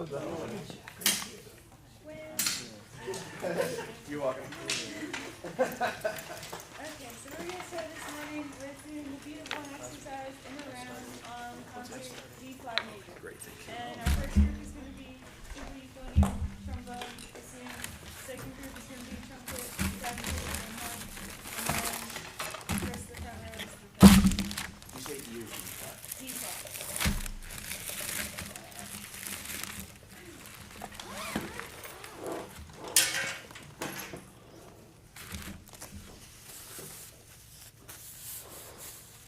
You're welcome. Okay, so we're going to start this morning with doing the beat of one exercise in a round on concert D flat major. Great, thank you. And our first group is going to be euphonium, trombone, bassoon. Second group is going to be trumpet, saxophone, and horn. And then the rest of the front row is the band. You say you. D flat.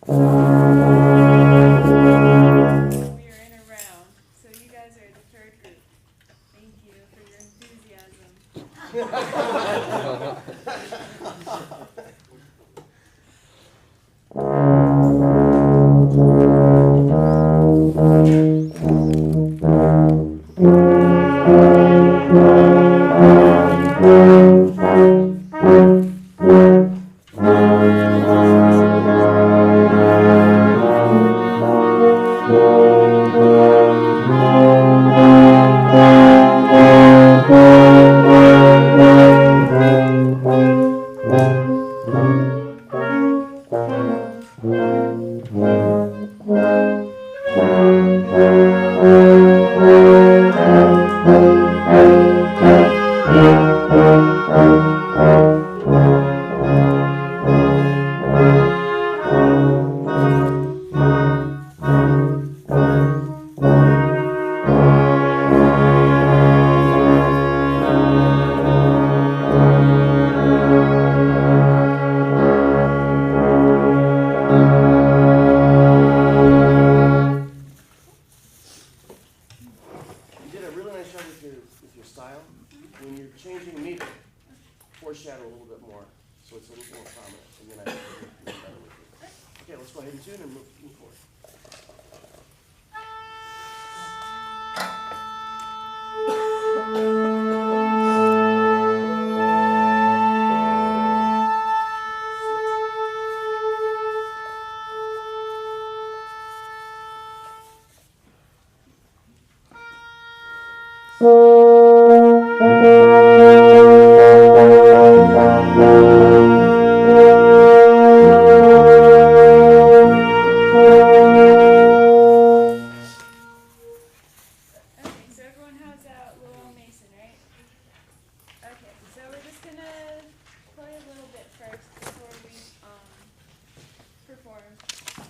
We are in a round, so you guys are the third group. Thank you for your foreshadow a little bit more, so it's a little more prominent, and then I can do better with you. Okay, let's go ahead and tune and move forward.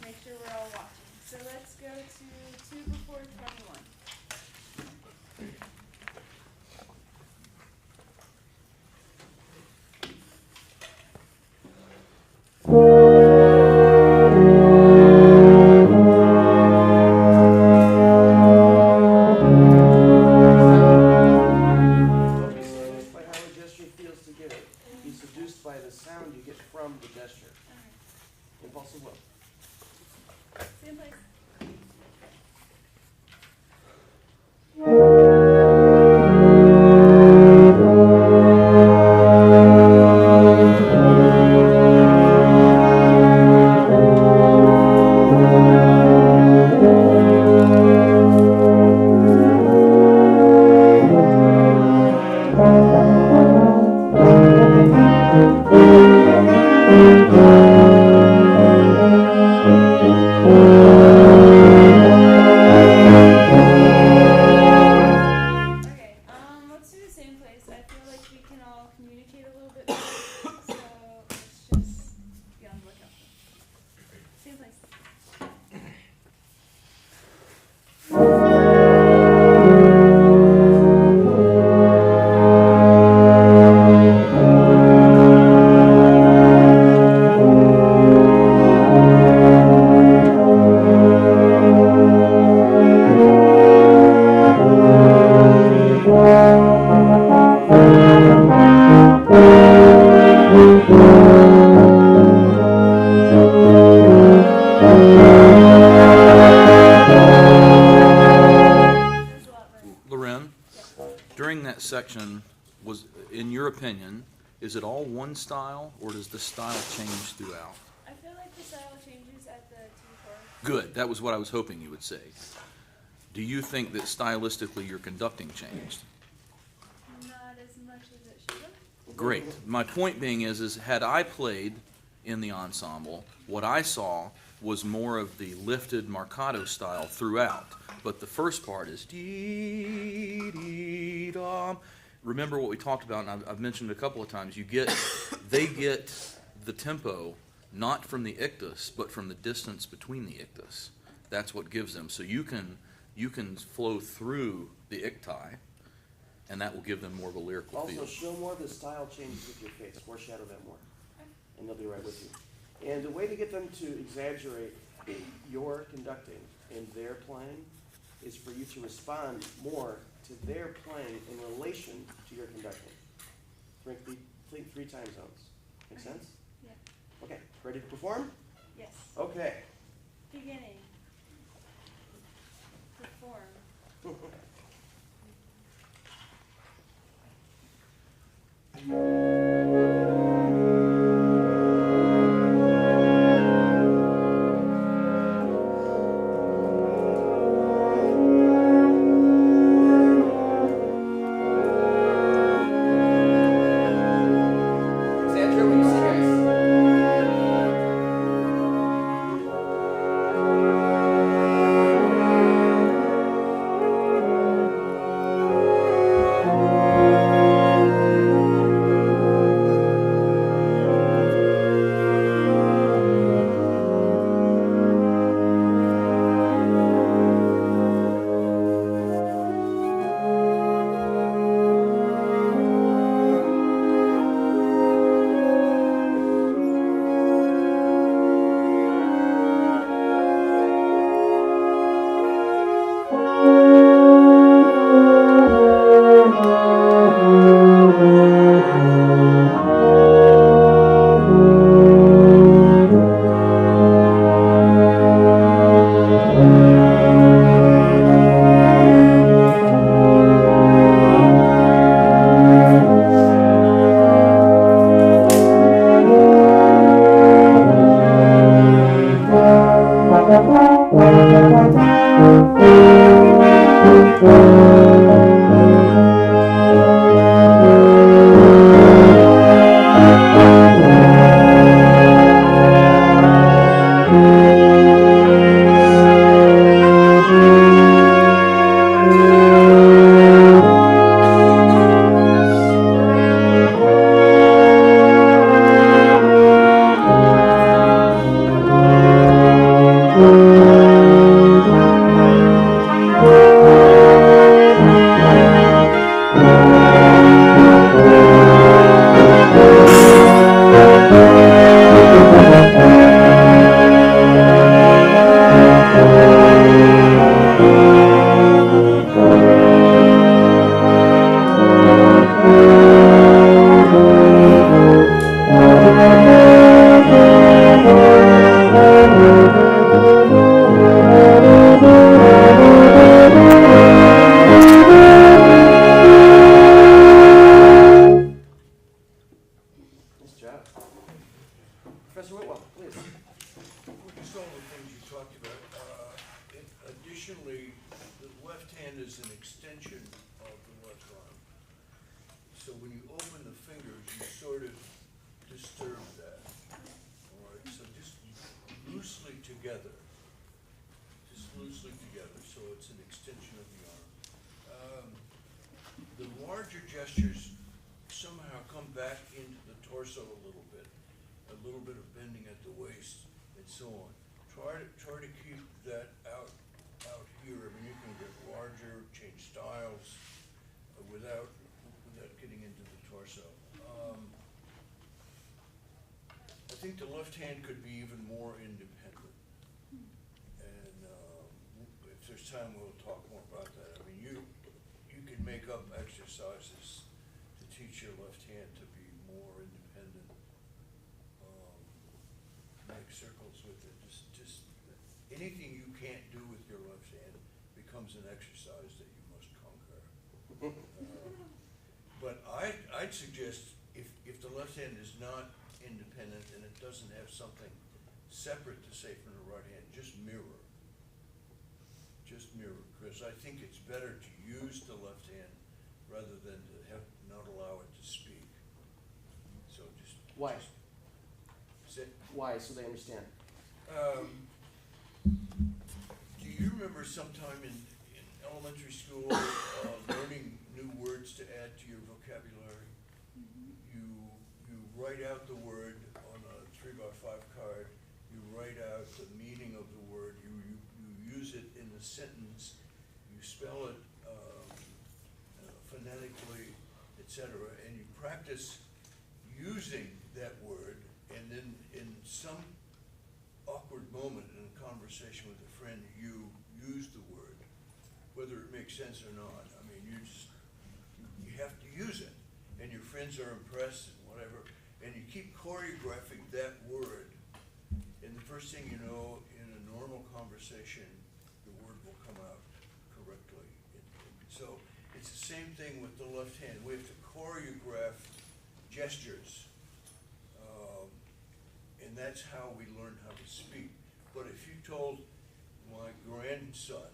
Make sure we're all watching. So let's go to 2 before 21. Don't be seduced by how a gesture feels to give it. Be seduced by the sound you get from the gesture. Impulsive will. Same place. Larynn, during that section, was, in your opinion, is it all one style, or does the style change throughout? I feel like the style changes at the 2/4. Good, that was what I was hoping you would say. Do you think that stylistically your conducting changed? Not as much as it should have. Great. My point being is had I played in the ensemble, what I saw was more of the lifted marcato style throughout. But the first part is dee dee dum. Remember what we talked about, and I've mentioned it a couple of times. They get the tempo not from the ictus, but from the distance between the ictus. That's what gives them. So you can flow through the icti, and that will give them more of a lyrical Also, feel. show more of the style changes with your face, foreshadow that more, and they'll be right with you. And the way to get them to exaggerate your conducting and their playing is for you to respond more to their playing in relation to your conducting. Think three time zones. Make sense? Yeah. Okay, ready to perform? Yes. Okay. Beginning. Perform. Exaggerate what you see, guys. Nice job. Professor Whitwell, please. Just all the things you talked about. Additionally, the left hand is an extension of the left arm. So when you open the fingers, you sort of disturb that. All right, so just loosely together. Just loosely together, so it's an extension of the arm. The larger gestures somehow come back into the torso a little bit of bending at the waist and so on. Try to keep that out here. I mean, you can get larger, change styles without getting into the torso. I think the left hand could be even more independent. And if there's time, we'll talk more about that. I mean, you can make up exercises to teach your left hand to be more independent. Make circles with it. Just anything you can't do with your left hand becomes an exercise that you must conquer. But I'd suggest if the left hand is not independent and it doesn't have something separate to say from the right hand, just mirror. just mirror, Chris. I think it's better to use the left hand rather than to have, not allow it to speak. So just. Why? just sit. Why, so they understand? Do you remember sometime in elementary school, learning new words to add to your vocabulary? You write out the word on a 3x5 card, you write out the meaning of the word, you use it in a sentence, you spell it phonetically, etc., and you practice using that word, and then in some awkward moment in a conversation with a friend, you use the word, whether it makes sense or not. I mean, you have to use it, and your friends are impressed and whatever, and you keep choreographing that word, and the first thing you know, in a normal conversation, the word will come out correctly. So it's the same thing with the left hand. We have to choreograph gestures, and that's how we learn how to speak. But if you told my grandson,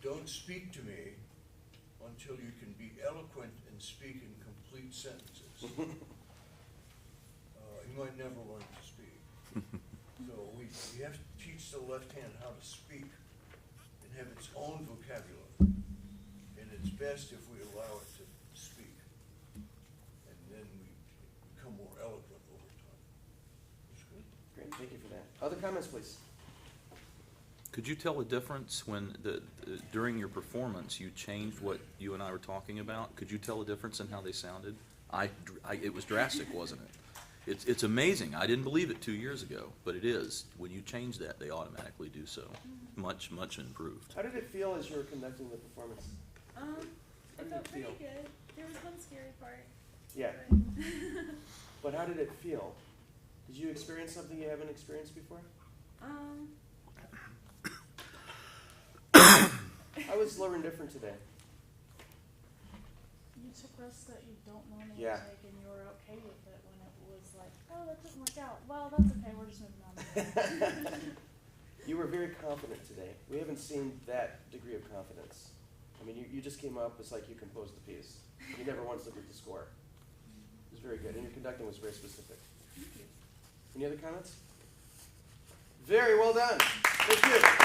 don't speak to me until you can be eloquent and speak in complete sentences, he might never learn to speak. So we have to teach the left hand how to speak and have its own vocabulary. And it's best if we allow it to speak. And then we become more eloquent over time. That's good. Great, thank you for that. Other comments, please? Could you tell a difference when during your performance you changed what you and I were talking about? Could you tell a difference in how they sounded? It was drastic, wasn't it? It's amazing. I didn't believe it 2 years ago, but it is. When you change that, they automatically do so. Much, much improved. How did it feel as you were conducting the performance? It did felt it pretty feel? good. There was one scary part. Yeah, But but how did it feel? Did you experience something you haven't experienced before? How was Larynn different today? You took risks that you don't normally Yeah. take, and you were okay with it when it was like, oh, that didn't work out. Well, that's okay. We're just moving on. You were very confident today. We haven't seen that degree of confidence. I mean, you just came up, it's like you composed the piece. You never once looked at the score. It was very good, and your conducting was very specific. thank you. Any other comments? Very well done. Thank you.